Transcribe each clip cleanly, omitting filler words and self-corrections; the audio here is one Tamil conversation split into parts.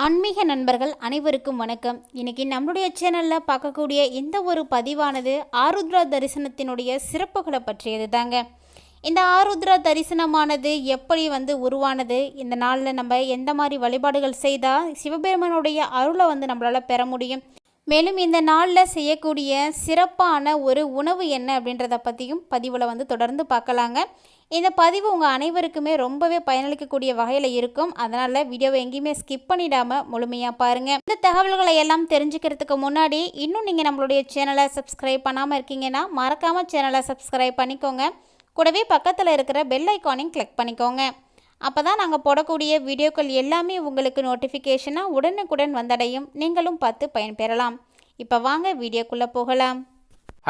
ஆன்மீக நண்பர்கள் அனைவருக்கும் வணக்கம். இன்னைக்கு நம்மளுடைய சேனலில் பார்க்கக்கூடிய இந்த ஒரு பதிவானது ஆருத்ரா தரிசனத்தினுடைய சிறப்புகளை பற்றியது தாங்க. இந்த ஆருத்ரா தரிசனமானது எப்படி உருவானது, இந்த நாளில் நம்ம எந்த மாதிரி வழிபாடுகள் செய்தால் சிவபெருமானுடைய அருளை நம்மளால் பெற முடியும், மேலும் இந்த நாளில் செய்யக்கூடிய சிறப்பான ஒரு உணவு என்ன அப்படின்றத பற்றியும் பதிவில் தொடர்ந்து பார்க்கலாங்க. இந்த பதிவு உங்கள் அனைவருக்குமே ரொம்பவே பயனளிக்கக்கூடிய வகையில் இருக்கும். அதனால் வீடியோவை எங்கேயுமே ஸ்கிப் பண்ணிடாமல் முழுமையாக பாருங்கள். இந்த தகவல்களை எல்லாம் தெரிஞ்சுக்கிறதுக்கு முன்னாடி இன்னும் நீங்கள் நம்மளுடைய சேனலை சப்ஸ்கிரைப் பண்ணாமல் இருக்கீங்கன்னா மறக்காமல் சேனலை சப்ஸ்கிரைப் பண்ணிக்கோங்க. கூடவே பக்கத்தில் இருக்கிற பெல் ஐக்கானையும் கிளிக் பண்ணிக்கோங்க. அப்போ தான் நாங்கள் போடக்கூடிய வீடியோக்கள் எல்லாமே உங்களுக்கு நோட்டிஃபிகேஷனாக உடனுக்குடன் வந்தடையும். நீங்களும் பார்த்து பயன்பெறலாம். இப்போ வாங்க வீடியோக்குள்ளே போகலாம்.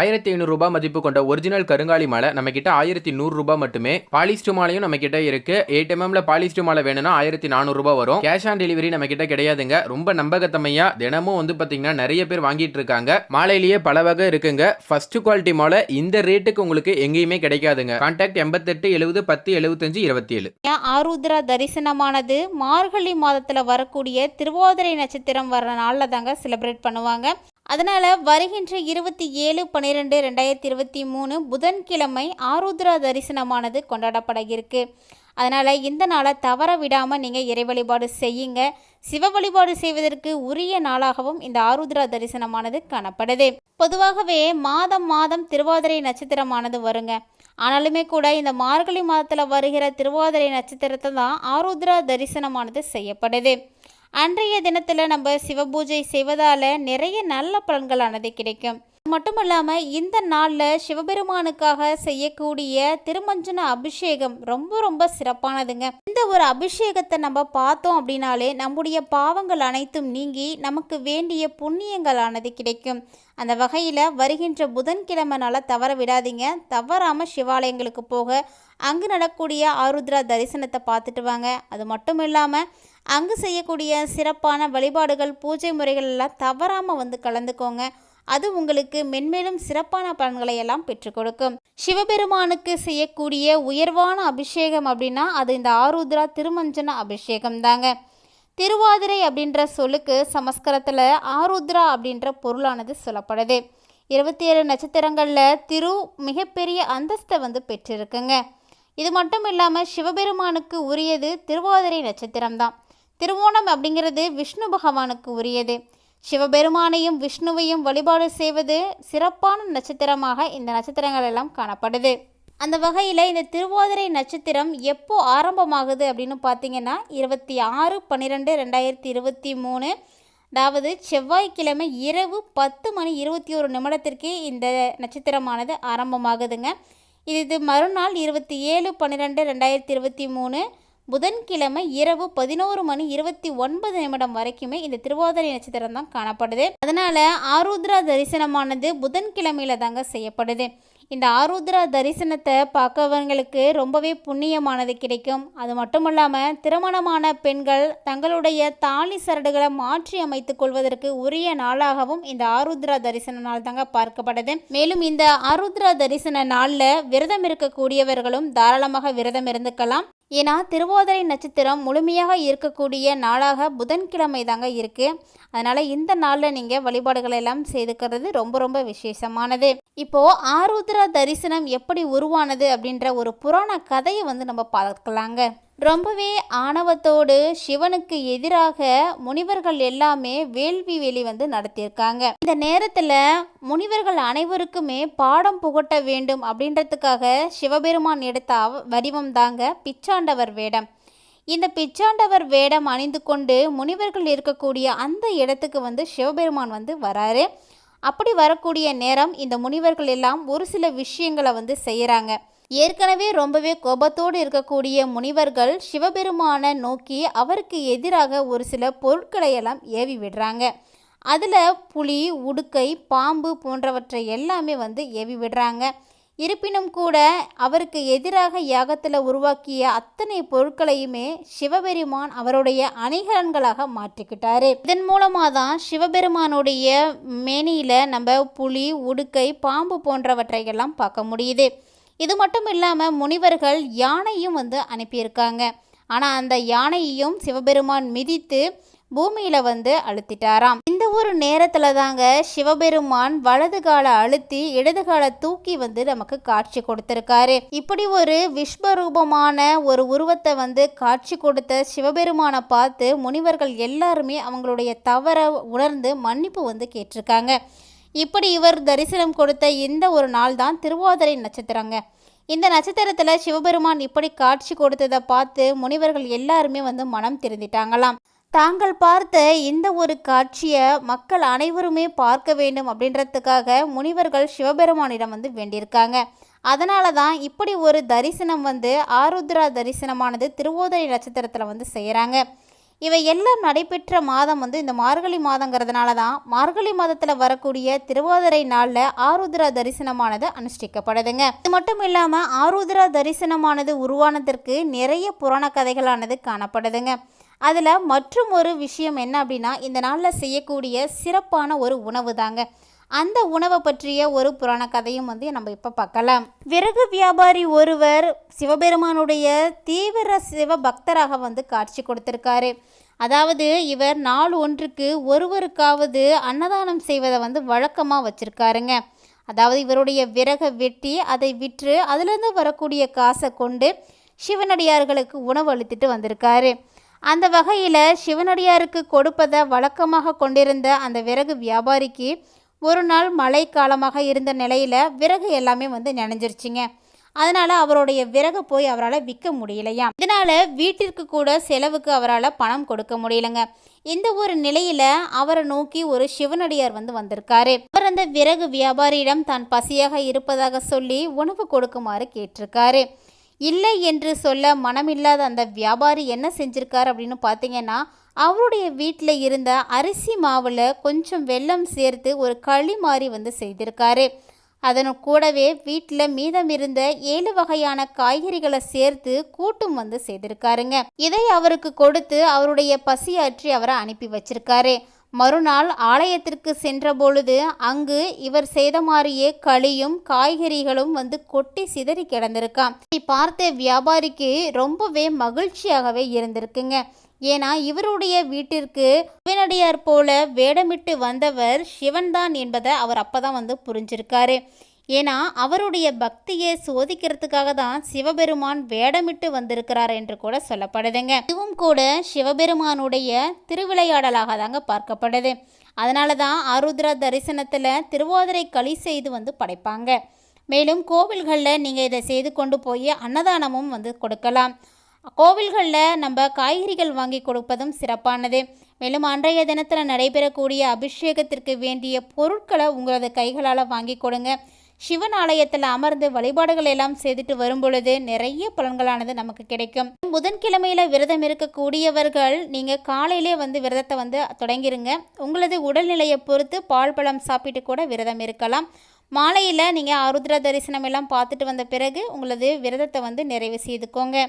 1500 ரூபாய் மதிப்பு கொண்ட ஒரிஜினல் கருங்காலி மாலை நம்ம கிட்ட 1100 ரூபாய் மட்டுமே. பாலிஸ்டர் மாலையும் நம்ம கிட்ட இருக்கு. 8 mm பாலிஸ்டர் மாலை வேணும்னா 1400 ரூபாய் வரும். கேஷ் ஆன் டெலிவரி நம்ம கிட்ட கிடையாதுங்க. ரொம்ப நம்பகத்தமையா தினமும் பாத்தீங்கன்னா நிறைய பேர் வாங்கிட்டு இருக்காங்க. மாலையிலேயே பல வகை இருக்குங்க. ஃபர்ஸ்ட் குவாலிட்டி மாலை இந்த ரேட்டுக்கு உங்களுக்கு எங்கேயுமே கிடைக்காதுங்க. கான்டாக்ட் 88 70 10 75 27. ஆருத்ரா தரிசனமானது மார்கழி மாதத்துல வரக்கூடிய திருவாதிரை நட்சத்திரம் வர்ற நாள்ல தாங்க செலிப்ரேட் பண்ணுவாங்க. அதனால் வருகின்ற 27/12/2023 புதன்கிழமை ஆருத்ரா தரிசனமானது கொண்டாடப்பட இருக்கு. அதனால் இந்த நாளை தவற விடாமல் நீங்கள் இறை வழிபாடு செய்யுங்க. சிவ வழிபாடு செய்வதற்கு உரிய நாளாகவும் இந்த ஆருத்ரா தரிசனமானது காணப்படுது. பொதுவாகவே மாதம் திருவாதிரை நட்சத்திரமானது வருங்க. ஆனாலுமே கூட இந்த மார்கழி மாதத்தில் வருகிற திருவாதிரை நட்சத்திரத்தை தான் ஆருத்ரா தரிசனமானது செய்யப்படுது. அன்றைய தினத்தில் நம்ம சிவபூஜை செய்வதால் நிறைய நல்ல பலன்களானது கிடைக்கும். அது மட்டும் இல்லாமல் இந்த நாளில் சிவபெருமானுக்காக செய்யக்கூடிய திருமஞ்சன அபிஷேகம் ரொம்ப சிறப்பானதுங்க. இந்த ஒரு அபிஷேகத்தை நம்ம பார்த்தோம் அப்படின்னாலே நம்முடைய பாவங்கள் அனைத்தும் நீங்கி நமக்கு வேண்டிய புண்ணியங்களானது கிடைக்கும். அந்த வகையில் வருகின்ற புதன்கிழமைனால தவற விடாதீங்க. தவறாமல் சிவாலயங்களுக்கு போக அங்கு நடக்கக்கூடிய ஆருத்ரா தரிசனத்தை பார்த்துட்டு வாங்க. அது மட்டும் இல்லாமல் அங்கு செய்யக்கூடிய சிறப்பான வழிபாடுகள் பூஜை முறைகள் எல்லாம் தவறாமல் கலந்துக்கோங்க. அது உங்களுக்கு மென்மேலும் சிறப்பான பலன்களை எல்லாம் பெற்றுக் கொடுக்கும். சிவபெருமானுக்கு செய்யக்கூடிய உயர்வான அபிஷேகம் அப்படின்னா அது இந்த ஆருத்ரா திருமஞ்சன அபிஷேகம் தாங்க. திருவாதிரை அப்படின்ற சொல்லுக்கு சமஸ்கிருதத்தில் ஆருத்ரா அப்படின்ற பொருளானது சொல்லப்படுது. 27 நட்சத்திரங்களில் திரு மிகப்பெரிய அந்தஸ்தை பெற்றிருக்குங்க. இது மட்டும் இல்லாமல் சிவபெருமானுக்கு உரியது திருவாதிரை நட்சத்திரம்தான். திருவோணம் அப்படிங்கிறது விஷ்ணு பகவானுக்கு உரியது. சிவபெருமானையும் விஷ்ணுவையும் வழிபாடு செய்வது சிறப்பான நட்சத்திரமாக இந்த நட்சத்திரங்கள் எல்லாம் காணப்படுது. அந்த வகையில் இந்த திருவாதிரை நட்சத்திரம் எப்போ ஆரம்பமாகுது அப்படின்னு பார்த்தீங்கன்னா 26/12/2023 அதாவது செவ்வாய்க்கிழமை இரவு 10:21 இந்த நட்சத்திரமானது ஆரம்பமாகுதுங்க. இது மறுநாள் 27/12/2023 புதன்கிழமை இரவு 11:29 வரைக்குமே இந்த திருவாதிரை நட்சத்திரம் தான் காணப்படுது. அதனால ஆருத்ரா தரிசனமானது புதன்கிழமையில தாங்க செய்யப்படுது. இந்த ஆருத்ரா தரிசனத்தை பார்க்கவங்களுக்கு ரொம்பவே புண்ணியமானது கிடைக்கும். அது மட்டும் இல்லாமல் திருமணமான பெண்கள் தங்களுடைய தாலி சரடுகளை மாற்றி அமைத்துக் கொள்வதற்கு உரிய நாளாகவும் இந்த ஆருத்ரா தரிசன நாள் தாங்க பார்க்கப்படுது. மேலும் இந்த ஆருத்ரா தரிசன நாளில் விரதம் இருக்கக்கூடியவர்களும் தாராளமாக விரதம் இருந்துக்கலாம். ஏன்னா திருவாதிரை நட்சத்திரம் முழுமையாக இருக்கக்கூடிய நாளாக புதன்கிழமை தாங்க இருக்குது. அதனால் இந்த நாளில் நீங்கள் வழிபாடுகளை எல்லாம் செய்துக்கிறது ரொம்ப விசேஷமானது. இப்போது ஆருத்ரா தரிசனம் எப்படி உருவானது அப்படின்ற ஒரு புராண கதையை நம்ம பார்க்கலாங்க. ரொம்பவே ஆணவத்தோடு சிவனுக்கு எதிராக முனிவர்கள் எல்லாமே வேள்வி வேலி நடத்தியிருக்காங்க. இந்த நேரத்தில் முனிவர்கள் அனைவருக்குமே பாடம் புகட்ட வேண்டும் அப்படின்றதுக்காக சிவபெருமான் எடுத்த வடிவம் தாங்க பிச்சாண்டவர் வேடம். இந்த பிச்சாண்டவர் வேடம் அணிந்து கொண்டு முனிவர்கள் இருக்கக்கூடிய அந்த இடத்துக்கு சிவபெருமான் வராரு. அப்படி வரக்கூடிய நேரம் இந்த முனிவர்கள் எல்லாம் ஒரு சில விஷயங்களை செய்கிறாங்க. ஏற்கனவே ரொம்பவே கோபத்தோடு இருக்கக்கூடிய முனிவர்கள் சிவபெருமானை நோக்கி அவருக்கு எதிராக ஒரு சில பொருட்களை எல்லாம் ஏவி விடுறாங்க. அதில் புலி, உடுக்கை, பாம்பு போன்றவற்றை எல்லாமே ஏவி விடுறாங்க. இருப்பினும் கூட அவருக்கு எதிராக யாகத்தில் உருவாக்கிய அத்தனை பொருட்களையுமே சிவபெருமான் அவருடைய அணிகலன்களாக மாற்றிக்கிட்டாரு. இதன் மூலமாக தான் சிவபெருமானுடைய மேனியில் நம்ம புலி, உடுக்கை, பாம்பு போன்றவற்றை எல்லாம் பார்க்க முடியுது. இது மட்டும் இல்லாமல் முனிவர்கள் யானையும் அனுப்பியிருக்காங்க. ஆனால் அந்த யானையையும் சிவபெருமான் மிதித்து பூமியில வந்து அழுத்திட்டாராம். இந்த ஒரு நேரத்துல தாங்க சிவபெருமான் வலது காலை அழுத்தி இடது காலை தூக்கி வந்து நமக்கு காட்சி கொடுத்திருக்காரு. இப்படி ஒரு விஸ்வரூபமான ஒரு உருவத்தை வந்து காட்சி கொடுத்த சிவபெருமானை பார்த்து முனிவர்கள் எல்லாருமே அவங்களுடைய தவறை உணர்ந்து மன்னிப்பு வந்து கேட்டிருக்காங்க. இப்படி இவர் தரிசனம் கொடுத்த இந்த ஒரு நாள் தான் திருவாதிரை நட்சத்திரங்க. இந்த நட்சத்திரத்தில் சிவபெருமான் இப்படி காட்சி கொடுத்ததை பார்த்து முனிவர்கள் எல்லாருமே வந்து மனம் திருந்திட்டாங்களாம். தாங்கள் பார்த்த இந்த ஒரு காட்சியை மக்கள் அனைவருமே பார்க்க வேண்டும் அப்படின்றதுக்காக முனிவர்கள் சிவபெருமானிடம் வந்து வேண்டியிருக்காங்க. அதனால தான் இப்படி ஒரு தரிசனம் வந்து ஆருத்ரா தரிசனமானது திருவோதரை நட்சத்திரத்தில் வந்து செய்கிறாங்க. இவை எல்லாம் நடைபெற்ற மாதம் வந்து இந்த மார்கழி மாதங்கிறதுனால தான் மார்கழி மாதத்தில் வரக்கூடிய திருவாதிரை நாளில் ஆருத்ரா தரிசனமானது அனுஷ்டிக்கப்படுதுங்க. இது மட்டும் இல்லாமல் ஆருத்ரா தரிசனமானது உருவானதற்கு நிறைய புராண கதைகளானது காணப்படுதுங்க. அதில் மற்றும் ஒரு விஷயம் என்ன அப்படின்னா, இந்த நாளில் செய்யக்கூடிய சிறப்பான ஒரு உணவு தாங்க. அந்த உணவை பற்றிய ஒரு புராண கதையும் வந்து நம்ம இப்போ பார்க்கலாம். விறகு வியாபாரி ஒருவர் சிவபெருமானுடைய தீவிர சிவ பக்தராக வந்து காட்சி கொடுத்திருக்காரு. அதாவது இவர் நாள் ஒன்றுக்கு ஒருவருக்காவது அன்னதானம் செய்வதை வந்து வழக்கமாக வச்சுருக்காருங்க. அதாவது இவருடைய விறகை வெட்டி அதை விற்று அதிலிருந்து வரக்கூடிய காசை கொண்டு சிவனடியார்களுக்கு உணவு அளித்துட்டு வந்திருக்காரு. அந்த வகையில் சிவனடியாருக்கு கொடுப்பதை வழக்கமாக கொண்டிருந்த அந்த விறகு வியாபாரிக்கு ஒரு நாள் மழை காலமாக இருந்த நிலையில் விறகு எல்லாமே வந்து நனைஞ்சிருச்சுங்க. அதனால் அவருடைய விறகு போய் அவரால் விற்க முடியலையாம். இதனால் வீட்டிற்கு கூட செலவுக்கு அவரால் பணம் கொடுக்க முடியலைங்க. இந்த ஒரு நிலையில் அவரை நோக்கி ஒரு சிவனடியார் வந்து வந்திருக்காரு. அவர் அந்த விறகு வியாபாரியிடம் தான் பசியாக இருப்பதாக சொல்லி உணவு கொடுக்குமாறு கேட்டிருக்காரு. இல்லை என்று சொல்ல மனமில்லாத அந்த வியாபாரி என்ன செஞ்சிருக்காரு அப்படின்னு பார்த்தீங்கன்னா, அவருடைய வீட்டில் இருந்த அரிசி மாவில் கொஞ்சம் வெல்லம் சேர்த்து ஒரு களி மாதிரி வந்து செய்திருக்காரு. அதன் கூடவே வீட்டில் மீதம் இருந்த 7 வகையான காய்கறிகளை சேர்த்து கூட்டும் வந்து செய்திருக்காருங்க. இதை அவருக்கு கொடுத்து அவருடைய பசியாற்றி அவரை அனுப்பி வச்சிருக்காரு. மறுநாள் ஆலயத்திற்கு சென்ற பொழுது அங்கு இவர் செய்த மாதிரியே களியும் காய்கறிகளும் வந்து கொட்டி சிதறி கிடந்திருக்கான். பார்த்த வியாபாரிக்கு ரொம்பவே மகிழ்ச்சியாகவே இருந்திருக்குங்க. ஏன்னா இவருடைய வீட்டிற்கு சிவனடியார் போல வேடமிட்டு வந்தவர் சிவன்தான் என்பதை அவர் அப்பதான் வந்து புரிஞ்சிருக்காரு. ஏன்னா அவருடைய பக்தியை சோதிக்கிறதுக்காக தான் சிவபெருமான் வேடமிட்டு வந்திருக்கிறார் என்று கூட சொல்லப்படுதுங்க. இதுவும் கூட சிவபெருமானுடைய திருவிளையாடலாக தாங்க பார்க்கப்படுது. அதனால தான் ஆருத்ரா தரிசனத்தில் திருவாதிரை களி செய்து வந்து படைப்பாங்க. மேலும் கோவில்களில் நீங்கள் இதை செய்து கொண்டு போய் அன்னதானமும் வந்து கொடுக்கலாம். கோவில்களில் நம்ம காய்கறிகள் வாங்கி கொடுப்பதும் சிறப்பானது. மேலும் அன்றைய தினத்தில் நடைபெறக்கூடிய அபிஷேகத்திற்கு வேண்டிய பொருட்களை உங்களது கைகளால் வாங்கி கொடுங்க. சிவன் ஆலயத்தில் அமர்ந்து வழிபாடுகள் எல்லாம் செய்துட்டு வரும் பொழுது நிறைய பலன்களானது நமக்கு கிடைக்கும். புதன்கிழமையில் விரதம் இருக்கக்கூடியவர்கள் நீங்கள் காலையிலே வந்து விரதத்தை வந்து தொடங்கிருங்க. உங்களது உடல்நிலையை பொறுத்து பால் பழம் சாப்பிட்டு கூட விரதம் இருக்கலாம். மாலையில் நீங்கள் ஆருத்ரா தரிசனம் எல்லாம் பார்த்துட்டு வந்த பிறகு உங்களது விரதத்தை வந்து நிறைவு செய்துக்கோங்க.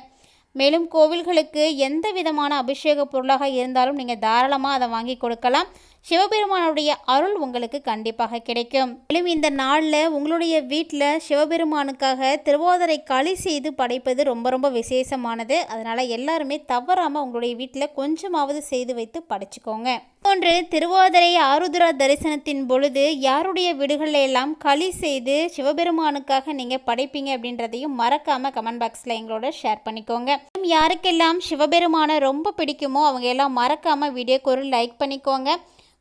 மேலும் கோவில்களுக்கு எந்த விதமான அபிஷேக பொருளாக இருந்தாலும் நீங்கள் தாராளமாக அதை வாங்கி கொடுக்கலாம். சிவபெருமானுடைய அருள் உங்களுக்கு கண்டிப்பாக கிடைக்கும். மேலும் இந்த நாளில் உங்களுடைய வீட்டில் சிவபெருமானுக்காக திருவாதிரை களி செய்து படைப்பது ரொம்ப ரொம்ப விசேஷமானது. அதனால் எல்லாருமே தவறாமல் உங்களுடைய வீட்டில் கொஞ்சமாவது செய்து வைத்து படைச்சிக்கோங்க. ஒன்று திருவாதிரை ஆருத்ரா தரிசனத்தின் பொழுது யாருடைய வீடுகளில் எல்லாம் களி செய்து சிவபெருமானுக்காக நீங்கள் படைப்பீங்க அப்படின்றதையும் மறக்காமல் கமெண்ட் பாக்ஸில் எங்களோட ஷேர் பண்ணிக்கோங்க. யாருக்கெல்லாம் சிவபெருமானை ரொம்ப பிடிக்குமோ அவங்க எல்லாம் மறக்காமல் வீடியோக்கு ஒரு லைக் பண்ணிக்கோங்க.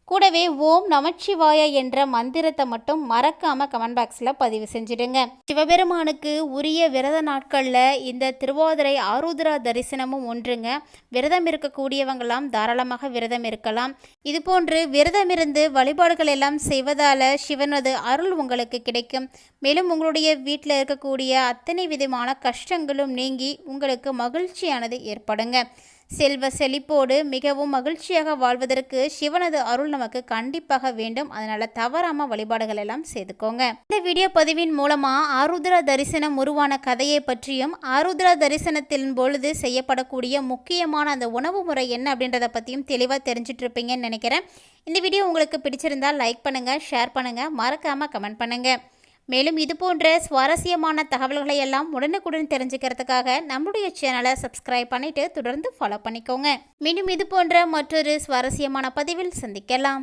கூடவே ஓம் நமச்சிவாய என்ற மந்திரத்தை மட்டும் மறக்காம கமெண்ட் பாக்ஸில் பதிவு செஞ்சிடுங்க. சிவபெருமானுக்கு உரிய விரத நாட்களில் இந்த திருவாதிரை ஆருத்ரா தரிசனமும் ஒன்றுங்க. விரதம் இருக்கக்கூடியவங்களாம் தாராளமாக விரதம் இருக்கலாம். இது போன்று விரதம் இருந்து வழிபாடுகள் எல்லாம் செய்வதால் சிவனது அருள் உங்களுக்கு கிடைக்கும். மேலும் உங்களுடைய வீட்டில் இருக்கக்கூடிய அத்தனை விதமான கஷ்டங்களும் நீங்கி உங்களுக்கு மகிழ்ச்சியானது ஏற்படுங்க. செல்வ செழிப்போடு மிகவும் மகிழ்ச்சியாக வாழ்வதற்கு சிவனது அருள் நமக்கு கண்டிப்பாக வேண்டும். அதனால தவறாம வழிபாடுகள் எல்லாம் செய்துக்கோங்க. இந்த வீடியோ பதிவின் மூலமா ஆருத்ரா தரிசனம் உருவான கதையை பற்றியும் ஆருத்ரா தரிசனத்தின் பொழுது செய்யப்படக்கூடிய முக்கியமான அந்த உணவு முறை என்ன அப்படின்றத பற்றியும் தெளிவாக தெரிஞ்சிட்டு இருப்பீங்கன்னு நினைக்கிறேன். இந்த வீடியோ உங்களுக்கு பிடிச்சிருந்தால் லைக் பண்ணுங்க, ஷேர் பண்ணுங்க, மறக்காம கமெண்ட் பண்ணுங்க. மேலும் இது போன்ற சுவாரஸ்யமான தகவல்களை எல்லாம் உடனுக்குடன் தெரிஞ்சுக்கிறதுக்காக நம்முடைய சேனலை சப்ஸ்கிரைப் பண்ணிட்டு தொடர்ந்து ஃபாலோ பண்ணிக்கோங்க. மீண்டும் இது போன்ற மற்றொரு சுவாரஸ்யமான பதிவில் சந்திக்கலாம்.